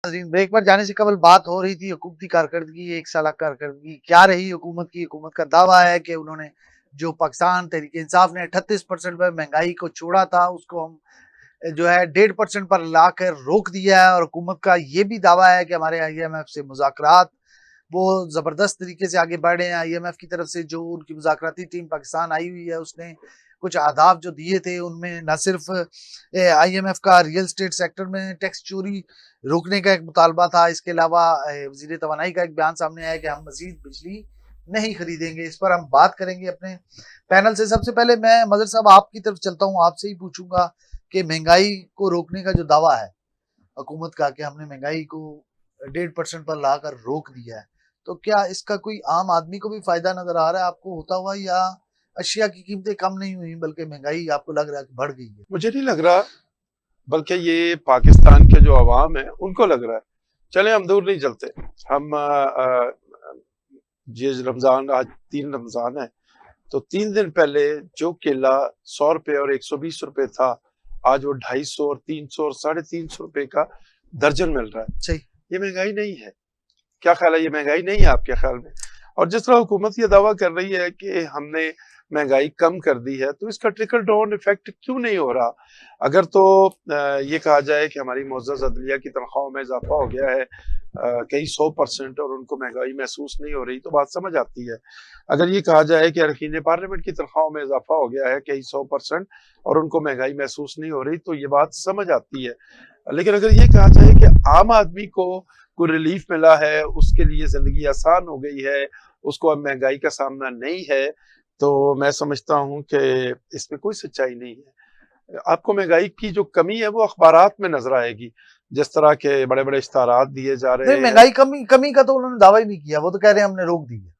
Break पर जाने से कबल बात हो रही थी हुकूमती कारकर्दगी, 1 साल कारकर्दगी क्या रही हुकूमत की। हुकूमत का दावा है कि उन्होंने जो पाकिस्तान तहरीक-ए-इंसाफ ने 38% पर महंगाई को छोड़ा था, उसको हम जो है 1.5% पर लाकर रोक दिया है। और हुकूमत का ये भी दावा है कि हमारे IMF से मुज़ाकरात वो ज़बरदस्त तरीके से आगे बढ़ रहे हैं। IMF की तरफ से जो उनकी मुज़ाकराती टीम पाकिस्तान आई हुई है, उसने कुछ अहदाफ जो दिए थे, उनमें न सिर्फ IMF का रियल एस्टेट सेक्टर में टैक्स चोरी रोकने का एक मुतालबा था, इसके अलावा वज़ीर तवानाई का एक बयान सामने आया है कि हम मज़ीद बिजली नहीं खरीदेंगे। इस पर हम बात करेंगे अपने पैनल से। सबसे पहले मैं मज़हर साहब आपकी तरफ चलता हूँ, आपसे ही पूछूंगा कि महंगाई को रोकने का जो दावा है हुकूमत का कि हमने महंगाई को 1.5% पर लाकर रोक दिया है, तो क्या इसका कोई आम आदमी को भी फायदा नजर आ रहा है आपको होता हुआ, या अशिया की कीमतें कम नहीं हुई बल्कि महंगाई आपको लग रहा है कि बढ़ गई है? मुझे नहीं लग रहा, बल्कि ये पाकिस्तान के जो अवाम है उनको लग रहा है। चले हम दूर नहीं चलते, हम ये रमजान, आज 3 रमजान है, तो 3 दिन पहले जो केला 100 रुपए और 120 रुपए था, आज वो 250 और 300 और 350 रुपए का दर्जन मिल रहा है। सही। ये महंगाई नहीं है? क्या ख्याल है, ये महंगाई नहीं है आपके ख्याल में? और जिस तरह हुकूमत ये दावा कर रही है कि हमने महंगाई कम कर दी है, तो इसका ट्रिकल डाउन इफेक्ट क्यों नहीं हो रहा? अगर तो ये कहा जाए कि हमारी मुअज़्ज़ज़ अदलिया की तनख्वाहों में इजाफा हो गया है कई 100% और उनको महंगाई महसूस नहीं हो रही, तो बात समझ आती है। अगर ये कहा जाए कि अरकान पार्लियामेंट की तनख्वाहों में इजाफा हो गया है कई 100% और उनको महंगाई महसूस नहीं हो रही, तो ये बात समझ आती है। लेकिन अगर ये कहा जाए कि आम आदमी को कोई रिलीफ मिला है, उसके लिए जिंदगी आसान हो गई है, उसको अब महंगाई का सामना नहीं है, तो मैं समझता हूं कि इसमें कोई सच्चाई नहीं है। आपको महंगाई की जो कमी है वो अखबारात में नजर आएगी, जिस तरह के बड़े बड़े इश्तारात दिए जा रहे नहीं, हैं। महंगाई कमी कमी का तो उन्होंने दावा ही नहीं किया। वो तो कह रहे हैं हमने रोक दी है,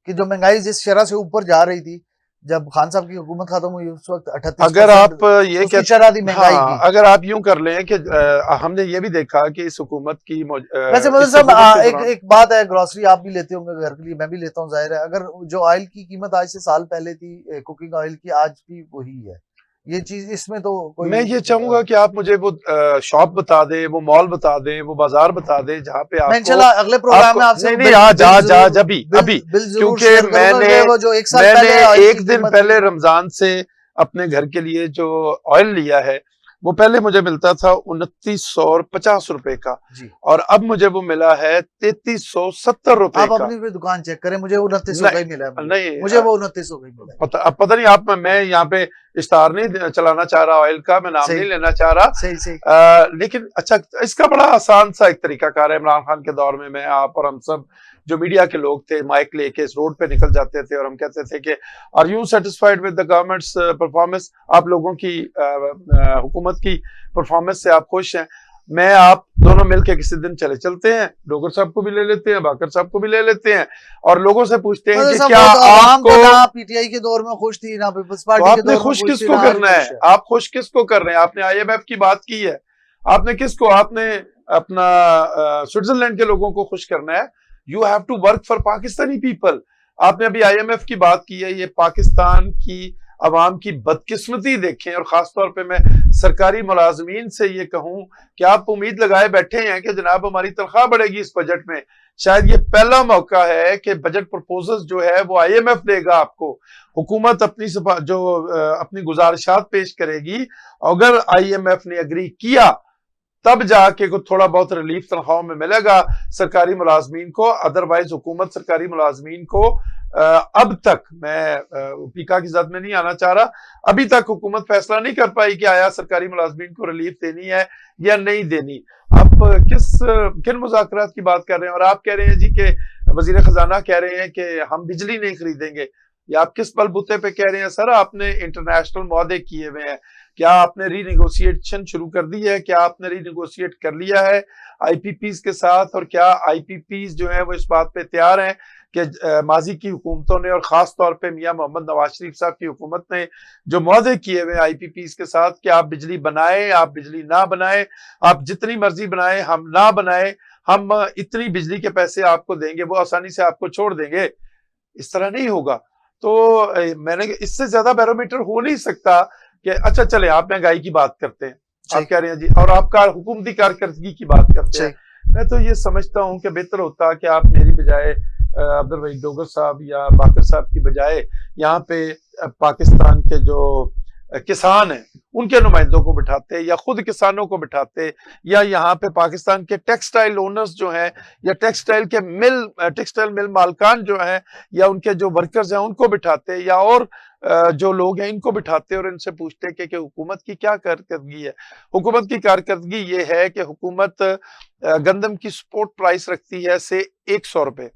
कि जो महंगाई जिस शरह से ऊपर जा रही थी जब खान साहब की हुकूमत खत्म हुई, उस वक्त 38% अगर आप ये उसकी शरह थी महंगाई की। अगर आप यूं कर लें कि हमने ये भी देखा कि इस हुकूमत की वैसे मतलब साहब एक बात है, ग्रोसरी आप भी लेते होंगे घर के लिए, मैं भी लेता हूँ, जाहिर है। अगर जो ऑयल की कीमत आज से साल पहले थी कुकिंग ऑयल की, आज भी वही है। ये चीज इसमें तो कोई मैं ये चाहूंगा कि आप मुझे वो शॉप बता दें, वो मॉल बता दें, वो बाजार बता दें जहाँ पे मैं आपको इंशाल्लाह अगले प्रोग्राम में आपसे नहीं आज अभी क्योंकि मैंने एक दिन पहले रमजान से अपने घर के लिए जो ऑयल लिया है, वो पहले मुझे मिलता था 2950 रुपए का, और अब मुझे वो मिला है 3370 रुपए आप का। अपनी दुकान चेक करें, मुझे 2900 का ही मिला है। नहीं, मुझे वो 2900 का ही मिला। अब पता नहीं आप, मैं यहाँ पे इश्तार नहीं चलाना चाह रहा ऑयल का, मैं नाम नहीं लेना चाह रहा। सही। लेकिन अच्छा, इसका बड़ा आसान सा एक तरीकाकार है। इमरान खान के दौर में मैं, आप और हम सब जो मीडिया के लोग थे, माइक लेके इस रोड पे निकल जाते थे और हम कहते थे कि are you satisfied with the government's performance? आप लोगों की हुकूमत की परफॉर्मेंस से आप खुश हैं? मैं आप दोनों मिलके किसी दिन चले चलते हैं, डोगर साहब को भी ले लेते हैं, बाकर साहब को भी ले लेते हैं, और लोगों से पूछते हैं कि क्या आपको पीटीआई के दौर में खुश थी ना पीपल्स पार्टी तो आपने खुश किसको करना है? आप खुश किसको कर रहे हैं? आपने IMF की बात की है, आपने किसको, आपने अपना स्विट्जरलैंड के लोगों को खुश करना है। You have to work for Pakistani people. आपने अभी IMF की बात की है, ये पाकिस्तान की अवाम की बदकिस्मती देखें। और खासतौर पे मैं सरकारी मुलाजमीन से ये कहूं कि आप उम्मीद लगाए बैठे हैं कि जनाब हमारी तनख्वाह बढ़ेगी इस बजट में। शायद ये पहला मौका है कि बजट प्रपोजल जो है वो IMF देगा आपको। हुकूमत अपनी अपनी गुजारिशात पेश करेगी, अगर IMF ने एग्री किया तब जाके को थोड़ा बहुत रिलीफ तनख्वाहों में मिलेगा सरकारी मुलाजमीन को। अदरवाइज हुकूमत सरकारी मुलाजमीन को अब तक, मैं पीका की जद में नहीं आना चाह रहा, अभी तक हुकूमत फैसला नहीं कर पाई कि आया सरकारी मुलाजमीन को रिलीफ देनी है या नहीं देनी। आप किन मुज़ाकरात की बात कर रहे हैं? और आप कह रहे हैं जी कि वजीर खजाना कह रहे हैं कि हम बिजली नहीं खरीदेंगे। या आप किस बलबूते पे कह रहे हैं? सर, आपने इंटरनेशनल मुआहदे किए हुए हैं, क्या आपने रीनेगोशिएशन शुरू कर दी है? क्या आपने रीनेगोशिएट कर लिया है IPPs के साथ? और क्या IPPs जो है वो इस बात पे तैयार हैं कि माजी की हुकूमतों ने और खास तौर पे मियां मोहम्मद नवाज शरीफ साहब की हुकूमत ने जो मुआहदे किए हुए IPPs के साथ कि आप बिजली बनाए, आप बिजली ना बनाए, आप जितनी मर्जी बनाए, हम ना बनाए, हम इतनी बिजली के पैसे आपको देंगे, वो आसानी से आपको छोड़ देंगे? इस तरह नहीं होगा। तो मैंने इससे ज्यादा बैरोमीटर हो नहीं सकता कि अच्छा चले आप महंगाई की बात करते हैं। आप कह रहे हैं जी, और आप हुकूमती कारकर्दगी की बात करते हैं। मैं तो ये समझता हूँ कि बेहतर होता कि आप मेरी बजाय अब्दुल वहीद डोगर साहब या बाकर साहब की बजाय यहाँ पे पाकिस्तान के जो किसान हैं उनके नुमाइंदों को बिठाते, या खुद किसानों को बिठाते, या यहाँ पे पाकिस्तान के टेक्सटाइल ओनर्स जो हैं, या टेक्सटाइल मिल मालकान जो हैं, या उनके जो वर्कर्स हैं उनको बिठाते, या और जो लोग हैं इनको बिठाते और इनसे पूछते कि हुकूमत की क्या कारकर्दगी है। हुकूमत की कारकर्दगी ये है कि हुकूमत गंदम की स्पॉट प्राइस रखती है से 100 रुपए,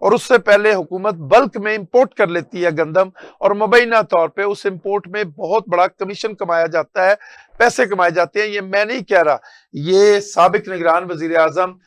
और उससे पहले हुकूमत बल्क में इंपोर्ट कर लेती है गंदम, और मुबैना तौर पे उस इंपोर्ट में बहुत बड़ा कमीशन कमाया जाता है, पैसे कमाए जाते हैं। ये मैं नहीं कह रहा, ये साबिक निगरान वजीर आजम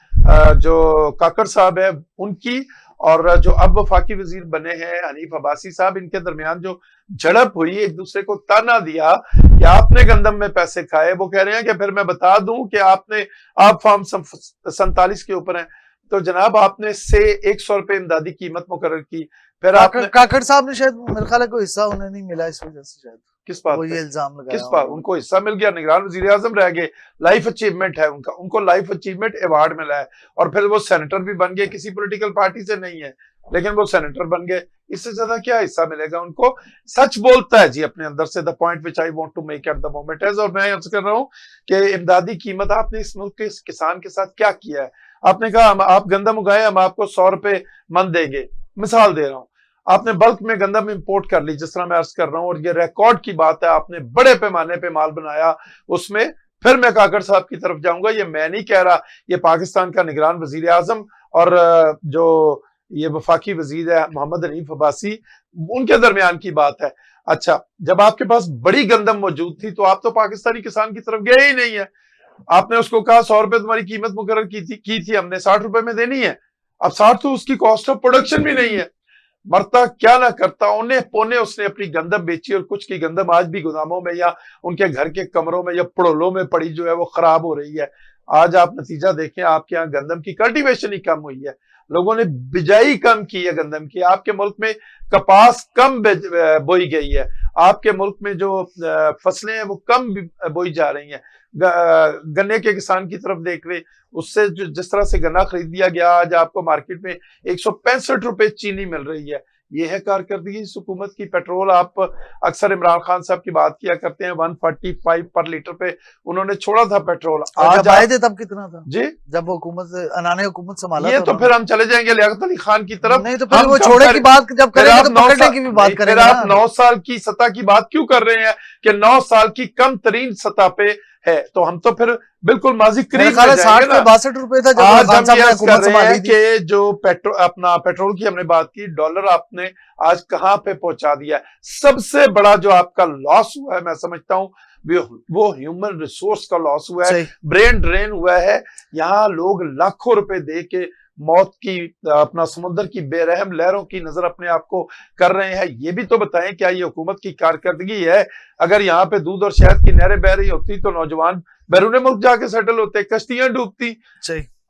जो काकड़ साहब है उनकी, और जो अब वफाकी वजीर बने हैं हनीफ अब्बासी साहब, इनके दरमियान जो झड़प हुई, एक दूसरे को ताना दिया कि आपने गंदम में पैसे खाए, वो कह रहे हैं कि फिर मैं बता दूं कि आप फार्म 47 के ऊपर हैं, तो जनाब आपने से 100 रुपए इमदादी कीमत मुकर्रर की, फिर आपने काकड़ साहब ने शायद मेरे ख्याल है कोई हिस्सा उन्हें नहीं मिला इस वजह से, शायद किस बात वो ये इल्जाम लगाया, किस बात उनको हिस्सा मिल गया, निगरान वजीर आजम रह गए, लाइफ अचीवमेंट है उनका, उनको लाइफ अचीवमेंट अवार्ड मिला है, और फिर वो सेनेटर भी बन गए, किसी पॉलिटिकल पार्टी से नहीं है लेकिन वो सेनेटर बन गए, इससे ज्यादा क्या हिस्सा मिलेगा उनको। सच बोलता है जी अपने अंदर से, the point which I want to make at the moment is, और मैं अर्ज कर रहा हूँ कि इमदादी कीमत आपने इस मुल्क के किसान के साथ क्या किया है। आपने कहा आप गंदम उगाए, हम आपको 100 रुपए मन देंगे, मिसाल दे रहा हूं, आपने बल्क में गंदम इंपोर्ट कर ली, जिस तरह मैं अर्ज कर रहा हूं, और ये रिकॉर्ड की बात है, आपने बड़े पैमाने पे माल बनाया उसमें। फिर मैं काकड़ साहब की तरफ जाऊंगा, ये मैं नहीं कह रहा, ये पाकिस्तान का निगरान वजीर आजम और जो ये वफाकी वजीर है मोहम्मद हनीफ अब्बासी, उनके दरमियान की बात है। अच्छा, जब आपके पास बड़ी गंदम मौजूद थी तो आप तो पाकिस्तानी किसान की तरफ गए ही नहीं है, आपने उसको कहा 100 रुपए तुम्हारी कीमत मुकर्रर की थी हमने, 60 रुपए में देनी है। अब 60 तो उसकी कॉस्ट ऑफ प्रोडक्शन भी नहीं है, मरता क्या ना करता, उन्हें पौने उसने अपनी गंदम बेची, और कुछ की गंदम आज भी गोदामों में या उनके घर के कमरों में या पड़ोलों में पड़ी जो है वो खराब हो रही है। आज आप नतीजा देखें, आपके यहाँ गंदम की कल्टीवेशन ही कम हुई है, लोगों ने बिजाई कम की है गंदम की, आपके मुल्क में कपास कम बोई गई है, आपके मुल्क में जो फसलें हैं वो कम बोई जा रही हैं। गन्ने के किसान की तरफ देख रहे, उससे जिस तरह से गन्ना खरीद दिया गया, आज आपको मार्केट में 165 रुपए चीनी मिल रही है। ये है कारकर्दगी इस हुकूमत की। पेट्रोल, आप अक्सर इमरान खान साहब की बात किया करते हैं, 145 पर लीटर पे उन्होंने छोड़ा था पेट्रोल। आज आए थे तब कितना था जी, जब हुकूमत अनाने हुकूमत संभाला, ये तो फिर हम चले जाएंगे लियाकत अली खान की तरफ। नहीं तो फिर वो छोड़े की बात जब करेंगे तो पकड़ने की भी बात करेंगे। आप 9 साल की सतह की बात क्यों कर रहे हैं कि 9 साल की कम तरीन सतह पे है, तो हम तो फिर बिल्कुल माजी करीब 60-62 रुपए था जब आज हम ये कर रहे हैं कि जो पेट्रोल की हमने बात की, डॉलर आपने आज कहां पे पहुंचा दिया है। सबसे बड़ा जो आपका लॉस हुआ है, मैं समझता हूं वो ह्यूमन रिसोर्स का लॉस हुआ है, ब्रेन ड्रेन हुआ है। यहाँ लोग लाखों रुपए दे के मौत की, अपना समुद्र की बेरहम लहरों की नजर अपने आप को कर रहे हैं। ये भी तो बताएं, क्या ये हुकूमत की कारकर्दगी है? अगर यहाँ पे दूध और शहद की नहरें बह रही होती तो नौजवान बैरून मुल्क जाके सेटल होते, कश्तियां डूबती।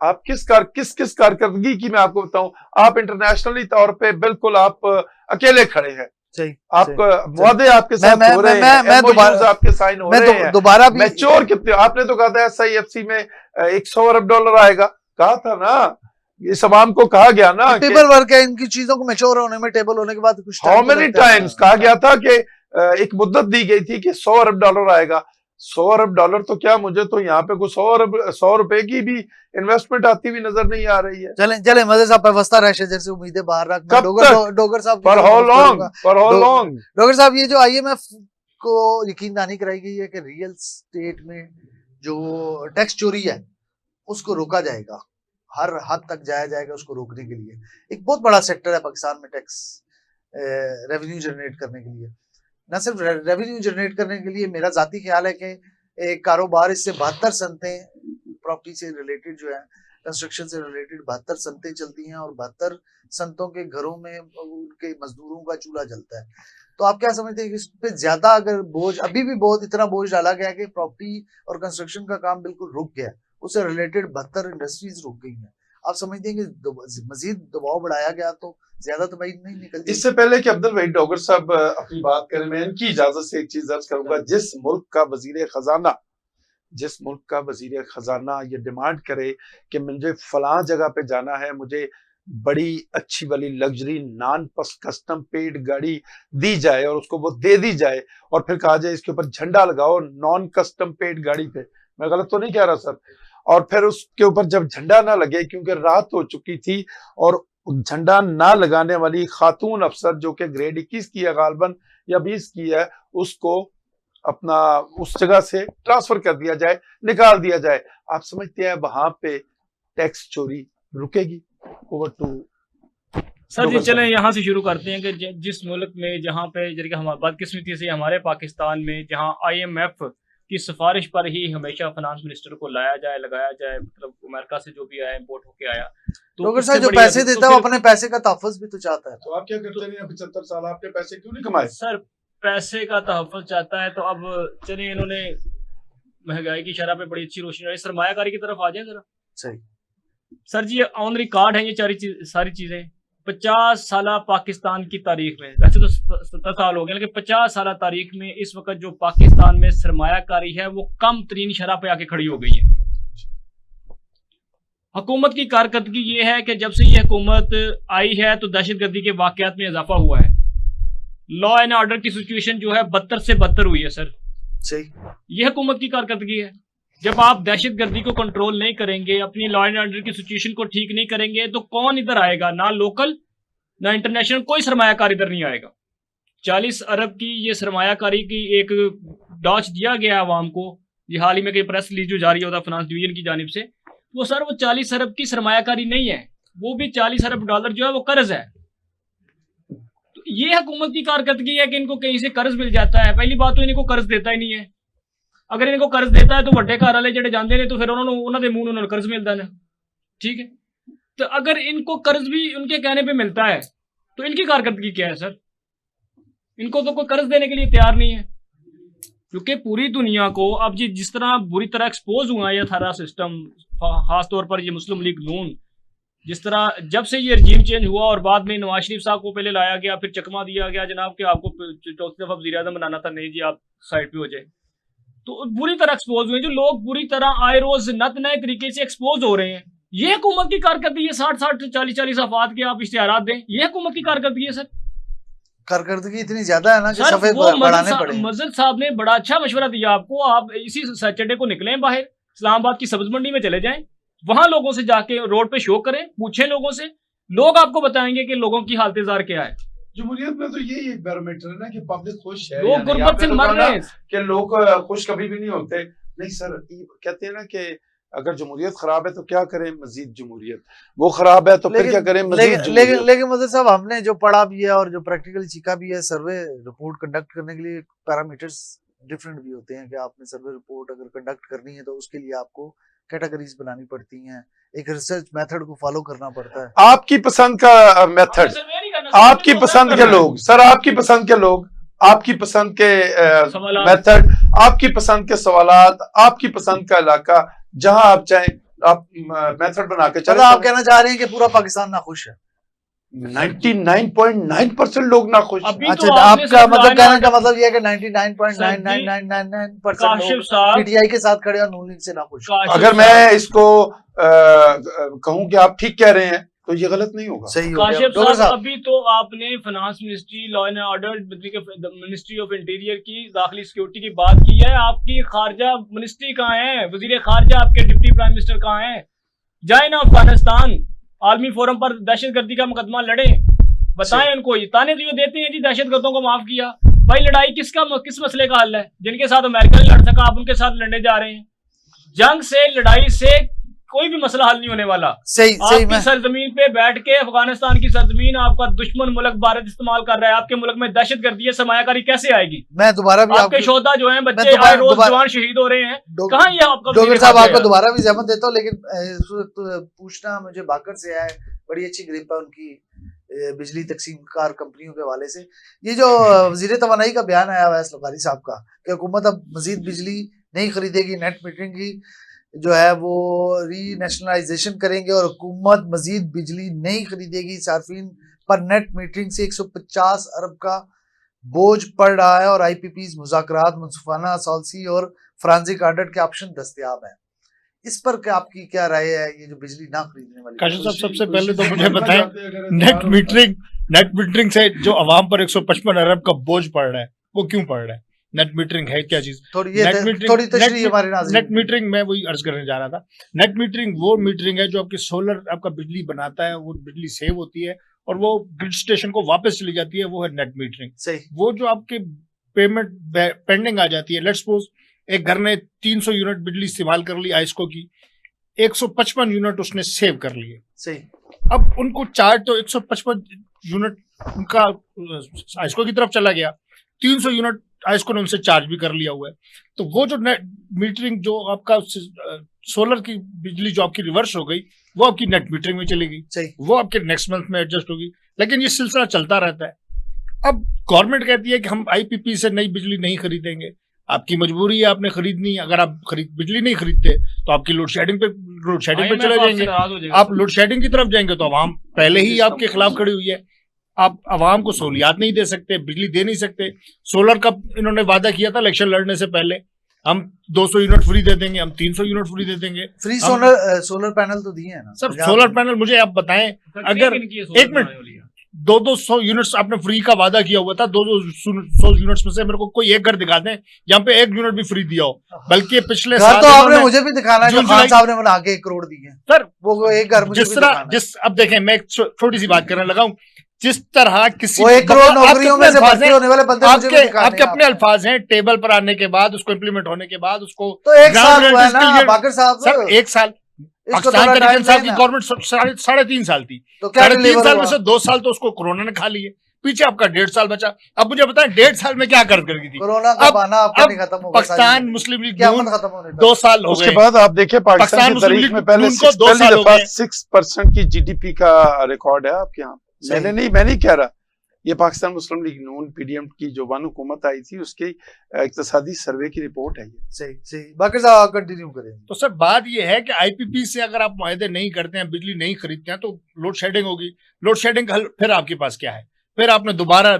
आप किस कारकर्दगी की मैं आपको बताऊं, आप इंटरनेशनली तौर पे बिल्कुल आप अकेले खड़े हैं। आपका मुआदे आपके साथ हो रहे हैं, MOUs आपके साइन हो रहे हैं, दोबारा मैच्योर कितने, आपने तो कहा था SIFC में $100 अरब आएगा, कहा था ना, इस अवाम को कहा गया ना, पेपर वर्क है, इनकी चीजों को मैच्योर होने में, टेबल होने के बाद कुछ हाउ मेनी टाइम्स कहा गया था कि एक मुद्दत दी गई थी कि $100 अरब आएगा। $100 अरब तो क्या, मुझे तो यहाँ पे कुछ 100 रुपए की भी इन्वेस्टमेंट आती हुई नजर नहीं आ रही है। चले मजे साहब व्यवस्था रह जैसे उम्मीदें बाहर रखना। डोगर साहब फॉर हाउ लॉन्ग डोगर साहब, ये जो IMF को यकीनदानी कराई गई है कि रियल स्टेट में जो टैक्स चोरी है उसको रोका जाएगा, हर हद तक जाया जाएगा उसको रोकने के लिए। एक बहुत बड़ा सेक्टर है पाकिस्तान में टैक्स रेवेन्यू जनरेट करने के लिए। न सिर्फ रेवेन्यू जनरेट करने के लिए, मेरा जाती ख्याल है कि एक कारोबार इससे 72 संतें प्रॉपर्टी से रिलेटेड जो है, कंस्ट्रक्शन से रिलेटेड 72 संतें चलती हैं, और 72 संतों के घरों में उनके मजदूरों का चूल्हा जलता है। तो आप क्या समझते हैं कि इस पे ज्यादा अगर बोझ, अभी भी बहुत इतना बोझ डाला गया कि प्रॉपर्टी और कंस्ट्रक्शन का काम बिल्कुल रुक गया, उससे रिलेटेड 72 इंडस्ट्रीज रुक गई हैं। आप समझते हैं कि मजीद दबाव बढ़ाया गया तो ज्यादा तबाही नहीं निकलती? इससे पहले कि अब्दुल वहीद डोगर साहब अपनी बात करें, मैं इनकी इजाजत से एक चीज अर्ज करूंगा। जिस मुल्क का वजीर खजाना जिस मुल्क का वजीर खजाना ये डिमांड करे कि मुझे फलां जगह पे जाना है, मुझे बड़ी अच्छी वाली लग्जरी नॉन कस्टम पेड गाड़ी दी जाए और उसको वो दे दी जाए और फिर कहा जाए इसके ऊपर झंडा लगाओ नॉन कस्टम पेड गाड़ी पे, मैं गलत तो नहीं कह रहा सर? और फिर उसके ऊपर जब झंडा ना लगे, क्योंकि रात हो चुकी थी, और झंडा ना लगाने वाली खातून अफसर जो कि ग्रेड 21 की है गालबन या 20 की है, उसको अपना उस जगह से ट्रांसफर कर दिया जाए, निकाल दिया जाए। आप समझते हैं वहां पे टैक्स चोरी रुकेगी? ओवर टू सर जी, चलें यहाँ से शुरू करते हैं कि जिस मुल्क में जहाँ पे जरिए हमारे बदकिस्मती से हमारे पाकिस्तान में जहाँ IMF की सिफारिश पर ही हमेशा फाइनेंस मिनिस्टर को लाया जाए, लगाया जाए, मतलब अमेरिका से जो भी आया इम्पोर्ट होके आया, तो सर जो पैसे देता है वो अपने पैसे का तहफ़्फ़ुज़ भी तो चाहता है। तो आप क्या करते हैं? 75 साल आपने पैसे क्यों नहीं कमाए? सर पैसे का तहफ़्फ़ुज़ चाहता है, तो अब चलिए इन्होंने महंगाई की शरह पे बड़ी अच्छी रोशनी डाली, सरमायाकारी की तरफ आ जाए जरा। सही सर जी, ऑन रिकॉर्ड है ये सारी चीजें। 50 साल पाकिस्तान की तारीख में, वैसे तो 70 साल हो गए, लेकिन 50 साल तारीख में इस वक्त जो पाकिस्तान में सरमायाकारी है वो कम तरीन शरह पे आके खड़ी हो गई है। हुकूमत की कारकर्दगी ये है कि जब से ये हुकूमत आई है तो दहशतगर्दी के वाकयात में इजाफा हुआ है। लॉ एंड ऑर्डर की सिचुएशन जो है बदतर से बदतर हुई है सर। सही, ये हुकूमत की कारकर्दगी है। जब आप दहशतगर्दी को कंट्रोल नहीं करेंगे, अपनी लॉ एंड ऑर्डर की सिचुएशन को ठीक नहीं करेंगे, तो कौन इधर आएगा? ना लोकल ना इंटरनेशनल, कोई सरमायाकारी इधर नहीं आएगा। 40 अरब की ये सरमायाकारी की एक डॉच दिया गया आवाम को, ये हाल ही में कई प्रेस रिलीज जो जारी होता फाइनेंस डिवीजन की जानिब से, वो सर वो 40 अरब की सरमायाकारी नहीं है, वो भी 40 अरब डॉलर जो है वो कर्ज है। तो ये हुकूमत की कारकर्दगी है कि इनको कहीं से कर्ज मिल जाता है। पहली बात तो इनको कर्ज देता ही नहीं है। अगर इनको कर्ज देता है तो वड्डे घर वाले जेडे जाते हैं तो फिर उन्होंने मुंह उन्होंने कर्ज मिलता है, ठीक है। तो अगर इनको कर्ज भी उनके कहने पे मिलता है तो इनकी कारकर्दगी क्या है सर? इनको तो कोई कर्ज देने के लिए तैयार नहीं है, क्योंकि पूरी दुनिया को अब जी जिस तरह बुरी तरह एक्सपोज हुआ है ये सारा सिस्टम, खासतौर पर ये मुस्लिम लीग नून, जिस तरह जब से ये रजीम चेंज हुआ और बाद में नवाज शरीफ साहब को पहले लाया गया, फिर चकमा दिया गया जनाब कि आपको चौथी दफा वज़ीर आज़म बनाना था, नहीं जी आप साइड पे हो जाए, तो बुरी तरह एक्सपोज हुए। जो लोग बुरी तरह आए रोज नत नए तरीके से एक्सपोज हो रहे हैं, ये हुकूमत की कारकर्दगी है। 60-60 40-40 अफवाद के आप इश्तिहारात दें, ये हुकूमत की कारकर्दगी है सर। कारकर्दगी इतनी ज्यादा है ना कि सर सफे वो बढ़ाने पड़े। मजद साहब ने बड़ा अच्छा मशवरा दिया आपको, आप इसी सैटरडे को निकलें बाहर, इस्लामाबाद की सब्ज मंडी में चले जाएं, वहां लोगों से जाके रोड पे शो करें, पूछें लोगों से, लोग आपको बताएंगे कि लोगों की हालत जार क्या है। जमहूरियत में तो यही एक बैरोमीटर है ना कि पब्लिक खुश है, लोग गुर्बत से मर रहे हैं कि लोग खुश कभी भी नहीं होते। नहीं सर, कहते हैं ना कि अगर जमहूरियत खराब है तो क्या करें मजीद जमहूरियत, वो खराब है तो फिर क्या करें मजीद। लेकिन मज़द साहब हमने जो पढ़ा भी है और जो प्रैक्टिकली सीखा भी है, सर्वे रिपोर्ट कंडक्ट करने के लिए पैरामीटर्स डिफरेंट भी होते हैं कि आपने सर्वे रिपोर्ट अगर कंडक्ट करनी है तो उसके लिए आपको कैटेगरीज बनानी पड़ती हैं, एक रिसर्च मेथड को फॉलो करना पड़ता है। आपकी पसंद का मेथड, आपकी पसंद के लोग सर, आपकी पसंद के लोग, आपकी पसंद के मेथड, आपकी पसंद के सवालात, आपकी पसंद का इलाका, जहां आप चाहें आप मेथड बना के चले। आप कहना चाह रहे हैं कि पूरा पाकिस्तान नाखुश है? 99.9% लोग नाखुश। अच्छा, आपका मतलब कहने का मतलब ये है कि 99.9999% लोग पीटीआई के साथ खड़े और नून लीग से नाखुश। अगर मैं इसको कहूं कि आप ठीक कह रहे हैं तो ये गलत नहीं होगा। सही हो काशिफ गया। साहब, अभी तो आपने finance ministry, law and order, ministry of interior की दाखिली सिक्योरिटी की बात की है। आपकी खारजा मिनिस्ट्री कहाँ है? वजीर खारजा आपके डिप्टी प्राइम मिनिस्टर कहाँ है? जाए ना अफगानिस्तान, आलमी फोरम पर दहशतगर्दी का मुकदमा लड़े, बताएं उनको। ये ताने तो देते हैं जी दहशतगर्दों को माफ किया, भाई लड़ाई किस मसले का हल है? जिनके साथ अमेरिका नहीं लड़ सका, आप उनके साथ लड़ने जा रहे हैं। जंग से, लड़ाई से कोई भी मसला हल नहीं होने वाला। सही आपकी सरजमीन पे बैठ के अफगानिस्तान की सरजमीन आपका दुश्मन मुल्क भारत इस्तेमाल कर रहा है, आपके मुल्क में दहशतगर्दी है, सरमायाकारी कैसे आएगी? मैं दोबारा भी आपके शोधा जो हैं बच्चे आए रोज जवान शहीद हो रहे हैं, कहाँ ये आपका? डॉक्टर साहब आपको दोबारा भी जहमत देता हूँ, लेकिन पूछना मुझे बाकर से है, बड़ी अच्छी ग्रिप है उनकी बिजली तकसीम कार कंपनियों के हवाले से। ये जो वजीर तवानाई का बयान आया हुआ है सलवारी साहब का कि हुकूमत अब मजीद बिजली नहीं खरीदेगी, नेट मीटरिंग की जो है वो री नेशनलाइजेशन करेंगे और हुकूमत मजीद बिजली नहीं खरीदेगी। सार्फिन पर नेट मीटरिंग से 150 अरब का बोझ पड़ रहा है और आईपीपीज, मुज़ाकरात, मुनसिफाना सॉल्सी और फ्रांसिक ऑडिट के ऑप्शन दस्तयाब हैं। इस पर क्या आपकी क्या राय है, ये जो बिजली ना खरीदने वाली? काशिफ साहब, सबसे पहले तो मुझे बताएं, नेट मीटरिंग से जो अवाम पर 155 अरब का बोझ पड़ रहा है वो क्यों पड़ रहा है? नेट मीटरिंग है क्या चीज? थोड़ी तशरीह हमारे नाज़रीन। नेट मीटरिंग मैं वही अर्ज करने जा रहा था। नेट मीटरिंग वो मीटरिंग है जो आपके सोलर आपका बिजली बनाता है, वो बिजली सेव होती है और वो ग्रिड स्टेशन को वापस चली जाती है, वो है नेट मीटरिंग। सही। वो जो आपके पेमेंट पेंडिंग आ जाती है, लेट्स सपोज एक घर ने 300 यूनिट बिजली इस्तेमाल कर ली आइस्को की, 155 यूनिट उसने सेव कर लिए। सही। अब उनको चार्ज तो 155 यूनिट उनका आइस्को की तरफ चला गया, 300 यूनिट आइस्को ने उनसे चार्ज भी कर लिया हुआ है। तो वो जो नेट मीटरिंग जो आपका सोलर की बिजली जो आपकी रिवर्स हो गई, वो आपकी नेट मीटरिंग में चली गई। सही। वो आपके नेक्स्ट मंथ में एडजस्ट होगी, लेकिन ये सिलसिला चलता रहता है। अब गवर्नमेंट कहती है कि हम आईपीपी से नई बिजली नहीं खरीदेंगे, आपकी मजबूरी है, आपने खरीदनी है। अगर आप बिजली नहीं खरीदते तो आपकी लोड शेडिंग पे चले जाएंगे, आप लोड शेडिंग की तरफ जाएंगे तो अवाम पहले ही आपके खिलाफ खड़ी हुई है। आप अवाम को सहूलियात नहीं दे सकते, बिजली दे नहीं सकते। सोलर का इन्होंने वादा किया था इलेक्शन लड़ने से पहले, हम 200 यूनिट फ्री दे देंगे, हम 300 यूनिट फ्री दे देंगे। फ्री सोलर पैनल तो दिए हैं ना सर? सोलर पैनल मुझे आप बताएं, अगर 1 मिनट 200 यूनिट्स आपने फ्री का वादा किया हुआ था, 200 यूनिट्स में से मेरे को कोई एक घर दिखा दें जहाँ पे 1 यूनिट भी फ्री दिया हो। बल्कि पिछले साल तो आपने मुझे भी दिखाना है जो खान साहब ने बना के 1 करोड़ दिए सर, वो एक घर मुझे अब देखें, मैं एक छोटी सी बात करने लगा हूँ। जिस तरह किसी 1 करोड़ नौकरियों में से भर्ती होने वाले बंदे आपके अपने अल्फाज हैं, टेबल पर आने के बाद, उसको इम्प्लीमेंट होने के बाद, उसको तो 1 साल हुआ है ना बाकर साहब? सर 1 साल पाकिस्तान तरीके इंसाफ की गवर्नमेंट 3.5 साल थी, तो 3.5 साल में से 2 साल तो उसको कोरोना ने खा लिए, पीछे आपका 1.5 साल बचा। अब मुझे बताएं 1.5 साल में क्या कर गई थी कोरोना का बहाना? आपका नहीं खत्म होगा पाकिस्तान मुस्लिम लीग खत्म होने 2 साल हो गए। उसके बाद आप देखिए पाकिस्तान की तारीख में पहले 6% की जीडीपी का रिकॉर्ड है आपके यहाँ। मैं नहीं कह रहा, ये पाकिस्तान मुस्लिम लीग नून पीडीएम की जो वन हुकूमत आई थी उसके इक्तिसादी सर्वे की रिपोर्ट है ये। सही। बाकी साहब कंटिन्यू करें। तो सर बात ये है कि आईपीपी से अगर आप मुआहदे नहीं करते हैं, बिजली नहीं खरीदते हैं, तो लोड शेडिंग होगी। लोड शेडिंग का हल फिर आपके पास क्या है? फिर आपने दोबारा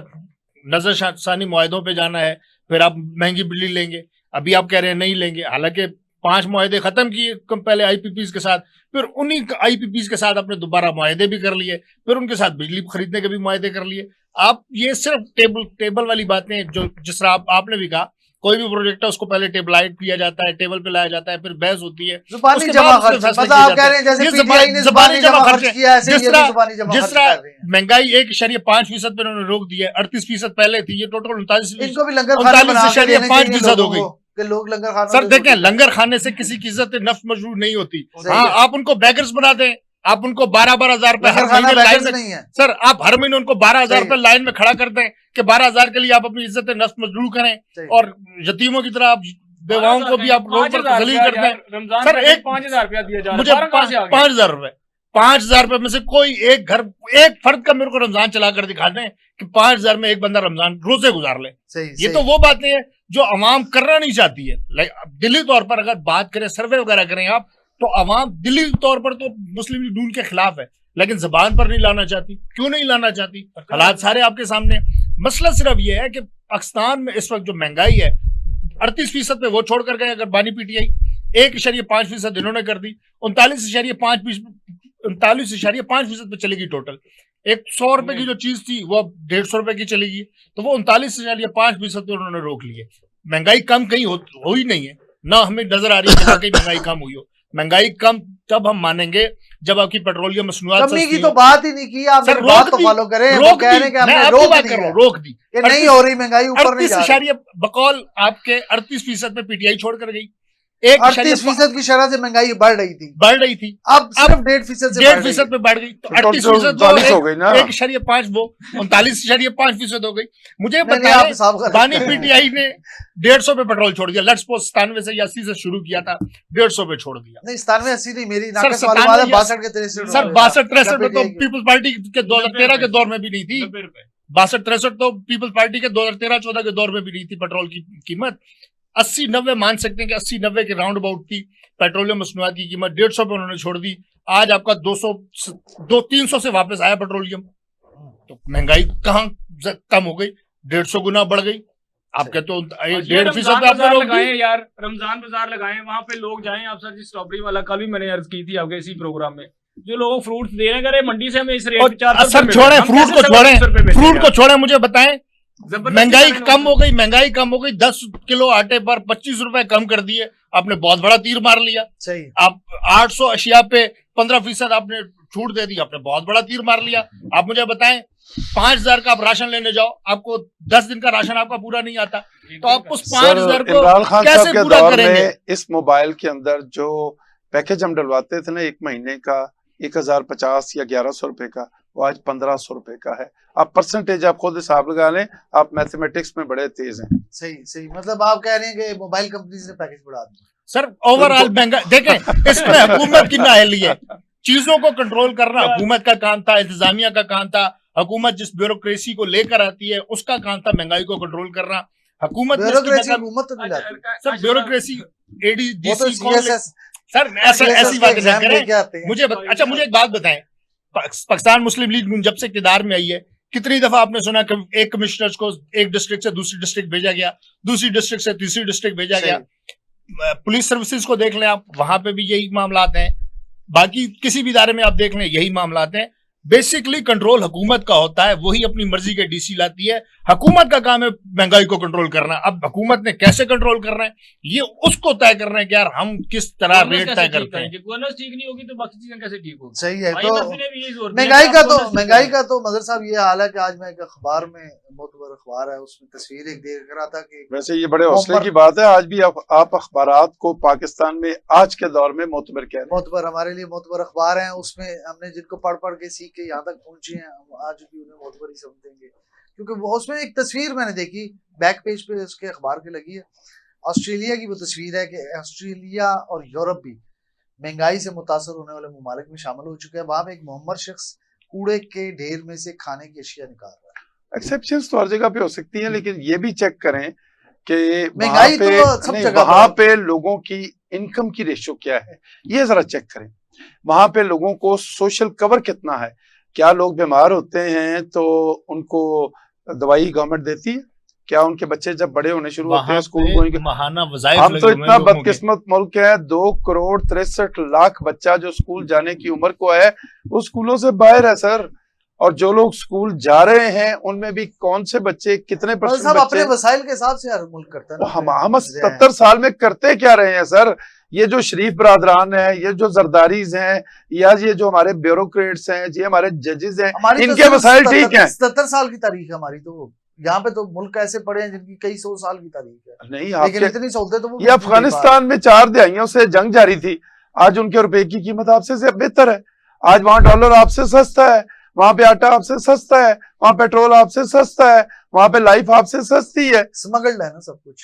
नजरसानी मुआहदों पे जाना है, फिर आप महंगी बिजली लेंगे। अभी आप कह रहे हैं नहीं लेंगे, हालांकि 5 मुआहदे खत्म किए पहले आईपीपीज के साथ, फिर उन्हीं आईपीपीज के साथ आपने दोबारा मुआहदे भी कर लिए, फिर उनके साथ बिजली खरीदने के भी मुआहदे कर लिए। आप ये सिर्फ टेबल वाली बातें, जो जिस तरह आपने भी कहा, कोई भी प्रोजेक्ट है उसको पहले टेबलाइट किया जाता है, टेबल पे लाया जाता है, फिर बहस होती है, जुबानी जमा खर्च। मतलब आप कह रहे हैं जैसे पीटीआई ने जुबानी जमा खर्च किया, ऐसे ही जुबानी जमा खर्च कर रहे हैं। महंगाई 1.5% पे उन्होंने रोक दिया, 38% पहले थी, ये टोटल 39, इनको भी लंगर खाने बना के देने चाहिए 5% हो गई कि लोग लंगर खाने। सर देखें, लंगर खाने से किसी की इज्जत नफ्स मजरूर नहीं होती। हाँ, आप उनको बैगर्स बना दें, आप उनको 12-12 हजार रुपए हर महीने लाइन में नहीं है सर, आप हर महीने उनको 12 हजार रुपए लाइन में खड़ा कर दें कि 12 हजार के लिए आप अपनी इज्जत नफ्स मजरूर करें, और यतीमों की तरह आप बेवाओं को भी आप रोड पर जलील कर दें। सर 5,000 रुपया दिया जा रहा है, मुझे 5,000 रुपए, 5,000 रुपए में से कोई एक घर, एक फर्द का मेरे को रमजान चला कर दिखा दें कि 5,000 में एक बंदा रमजान रोजे गुजार ले। ये तो वो बातें हैं जो अवाम करना नहीं चाहती है। दिली तौर पर अगर बात करें, सर्वे वगैरह करें आप, तो अवाम दिली तौर पर तो मुस्लिम लीग नून के खिलाफ है, लेकिन जबान पर नहीं लाना चाहती। क्यों नहीं लाना चाहती? हालात सारे आपके सामने। मसला सिर्फ ये है कि पाकिस्तान में इस वक्त जो महंगाई है 38% पे वो छोड़ कर गए। अगर बानी पीटीआई 1.5% इन्होंने कर दी, 39.5% पे चलेगी टोटल। 100 रुपए की जो चीज थी वो अब 150 रुपए की चलेगी, तो वो 39.5% उन्होंने रोक लिए। महंगाई कम कहीं हो ही नहीं है, ना हमें नजर आ रही है कि महंगाई कम हुई हो। महंगाई कम तब हम मानेंगे जब आपकी पेट्रोलियम मसनूआत कमी की तो बात ही नहीं की आप, बात तो फॉलो करें। रोक दी, नहीं हो रही महंगाई, ऊपर नहीं जा रही। बकौल आपके 38% पे पीटीआई छोड़ कर गई, 38% की शरह से महंगाई बढ़ रही थी, अब सिर्फ 1.5% पे बढ़ गई, तो 38% हो गई ना, 1.5 वो 39.5% हो गई। मुझे बताया बानी पीटीआई ने 150 पे पेट्रोल छोड़ दिया। लेट्स सपोज 97 से 80 से शुरू किया था, 150 पे छोड़ दिया। नहीं 97-80 नहीं, मेरी नाकस वाली बात है 62 के 63। सर 62-63 में तो पीपल्स पार्टी के 2013 के दौर में भी नहीं थी। 62-63 तो पीपल्स पार्टी के 2013-14 के दौर में भी नहीं थी पेट्रोल की कीमत। 80-90 मान सकते हैं कि 80-90 के राउंड अबाउट थी पेट्रोलियम मसनूआत की कीमत। 150 पे उन्होंने छोड़ दी। आज आपका 200-300 से वापस आया पेट्रोलियम। तो महंगाई कहाँ कम हो गई? 150 गुना बढ़ गई। आपके तो ये 1.5% रमजान पे आपने बाजार रोक लगाए दी। यार, रमजान बाजार लगाए, वहां पे लोग जाएं। आप सर जी स्ट्रॉबेरी वाला कल भी मैंने अर्ज की थी आपके इसी प्रोग्राम में, जो लोगों फ्रूट्स दे रहे हैं, अगर मंडी से हमें इस रेट पे 400 सर छोड़े फ्रूट को, छोड़े फ्रूट को छोड़े, मुझे बताएं महंगाई कम हो गई, महंगाई कम हो गई। 10 किलो आटे पर 25 रुपए कम कर दिए, आपने बहुत बड़ा तीर मार लिया। सही। आप 800 अशिया पे 15% आपने छूट दे दी, आपने बहुत बड़ा तीर मार लिया। आप मुझे बताएं 5000 का आप राशन लेने जाओ, आपको 10 दिन का राशन आपका पूरा नहीं आता, तो आप उस 5000 को इमरान खान साहब कैसे के पूरा दौर करेंगे? में इस मोबाइल के अंदर जो पैकेज हम डलवाते थे ना, एक महीने का 1050 या 1100 रुपए का, वो आज 1500 रुपए का है। आप परसेंटेज आप खुद हिसाब लगा लें, आप मैथमेटिक्स में बड़े तेज हैं। सही सही, मतलब आप कह रहे हैं कि मोबाइल कंपनी ने पैकेज बढ़ा दिया। सर ओवरऑल महंगा देखें, इसमें हुकूमत की नाअहली है। चीजों को कंट्रोल करना हुकूमत का काम था, इंतजामिया का काम था। हुकूमत जिस ब्यूरोक्रेसी को लेकर आती है उसका काम था महंगाई को कंट्रोल करना। हुकूमत ने ब्यूरोक्रेसी हुकूमत तो नहीं लाती सर, ब्यूरोक्रेसी वो तो CSS सर ऐसी बातें नहीं करें। मुझे अच्छा मुझे एक बात बताएं, पाकिस्तान मुस्लिम लीग जब से इक़्तिदार में आई है, कितनी दफा आपने सुना कि एक कमिश्नर को एक डिस्ट्रिक्ट से दूसरी डिस्ट्रिक्ट भेजा गया, दूसरी डिस्ट्रिक्ट से तीसरी डिस्ट्रिक्ट भेजा गया। पुलिस सर्विसेज को देख लें आप, वहां पे भी यही मामलात हैं। बाकी किसी भी इदारे में आप देख लें यही मामलात हैं। बेसिकली कंट्रोल हुकूमत का होता है, वही अपनी मर्जी के डीसी लाती है। हुकूमत का काम है महंगाई को कंट्रोल करना। अब हुकूमत ने कैसे कंट्रोल करना है ये उसको तय करना है कि यार हम किस तरह रेट तय करते हैं। गवर्नेंस ठीक नहीं होगी तो बाकी चीजें कैसे ठीक होगी? सही है। तो महंगाई का तो मदर साहब ये हाल है कि आज मैं एक अखबार में, मोतबर अखबार है, उसमें तस्वीर एक देख रहा था कि वैसे ये बड़े हौसले की बात है, आज भी आप अखबारात को पाकिस्तान में आज के दौर में मोतबर कह रहे हैं। मोतबर हमारे लिए मोतबर अखबार हैं, उसमें हमने जिनको पढ़ पढ़ के सीख के यहाँ तक पहुंचे हैं, हम आज भी उन्हें मोतबर ही समझेंगे, क्योंकि वो उसमें एक तस्वीर मैंने देखी, बैक पेज पे उसके अखबार की लगी है। ऑस्ट्रेलिया की वो तस्वीर है कि ऑस्ट्रेलिया और यूरोप भी महंगाई से मुतासर होने वाले ममालिक में शामिल हो चुके हैं। वहां पे एक मोहम्मद शख्स कूड़े के ढेर में से खाने की अशिया निकाल रहा है। एक्सेप्शंस तो हर जगह पे हो सकती हैं, लेकिन ये भी चेक करें कि महंगाई तो सब जगह वहां पे लोगों की इनकम की रेशियो क्या है, ये जरा चेक करें। वहां पे लोगों को सोशल कवर कितना है, क्या लोग बीमार होते हैं तो उनको दवाई गवर्नमेंट देती है, क्या उनके बच्चे जब बड़े होने शुरू होते हैं स्कूल गोइंग, हम तो इतना बदकिस्मत मुल्क है, 2,63,00,000 बच्चा जो स्कूल जाने की उम्र को है वो स्कूलों से बाहर है सर। और जो लोग स्कूल जा रहे हैं उनमें भी कौन से बच्चे, कितने परसेंट बच्चे अपने वसाइल के हिसाब से हर मुल्क करता है। हम 77 साल में करते क्या रहे हैं सर? ये जो शरीफ बरादरान है, ये जो जरदारीज हैं, या ये जो हमारे ब्यूरोक्रेट्स हैं, ये हमारे जजेस हैं, इनके वसाइल ठीक हैं। 77 साल की तारीख है हमारी, तो यहाँ पे तो मुल्क ऐसे पड़े हैं जिनकी कई 100 साल की तारीख है। नहीं, लेकिन इतनी सहूलतें तो वो ये अफगानिस्तान में 4 दहाइयों से जंग जारी थी, आज उनके रुपए की कीमत आपसे बेहतर है। आज वहां डॉलर आपसे सस्ता है, वहां पे आटा आपसे सस्ता है, वहां पेट्रोल आपसे सस्ता है, वहां पे लाइफ आपसे सस्ती है। स्मगल्ड है ना सब कुछ।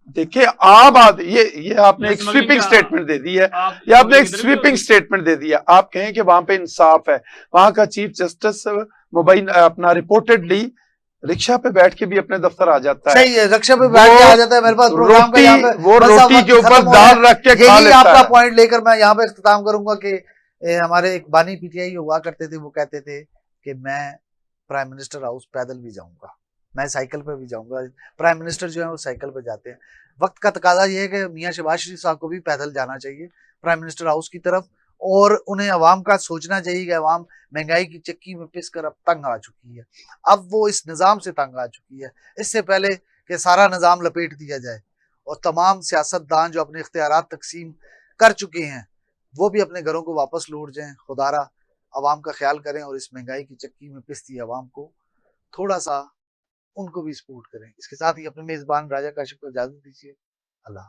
देखिए आम आदमी, ये आपने एक स्वीपिंग स्टेटमेंट दे दी है, ये आपने एक स्वीपिंग स्टेटमेंट दे दिया। आप कहें कि वहां पे इंसाफ है, वहां का चीफ जस्टिस मोबाइल अपना रिपोर्टेडली रिक्शा पे बैठ के भी अपने दफ्तर आ जाता है। सही है, रिक्शा पे बैठ के आ जाता है मेरे पास प्रोग्राम का। यहाँ पे वो रोटी के ऊपर दाल रख के खा लेता है। आपका पॉइंट लेकर मैं यहाँ पे इख्तिताम करूंगा कि हमारे एक बानी PTI हुआ करते थे, वो कहते थे कि मैं प्राइम मिनिस्टर हाउस पैदल भी जाऊंगा, मैं साइकिल पे भी जाऊंगा। प्राइम मिनिस्टर जो है वो साइकिल पे जाते हैं। वक्त का तकाजा ये है कि मियां शहबाज शरीफ साहब को भी पैदल जाना चाहिए प्राइम मिनिस्टर हाउस की तरफ, और उन्हें अवाम का सोचना चाहिए कि अवाम महंगाई की चक्की में पिस कर अब तंग आ चुकी है। अब वो इस निज़ाम से तंग आ चुकी है। इससे पहले कि सारा निज़ाम लपेट दिया जाए और तमाम सियासतदान जो अपने इख्तियारात तकसीम कर चुके हैं वो भी अपने घरों को वापस लौट जाएं। खुदारा अवाम का ख्याल करें और इस महंगाई की चक्की में पिसती अवाम को थोड़ा सा उनको भी सपोर्ट करें। इसके साथ ही अपने मेज़बान राजा काशिफ को इजाज़त दीजिए। अल्लाह।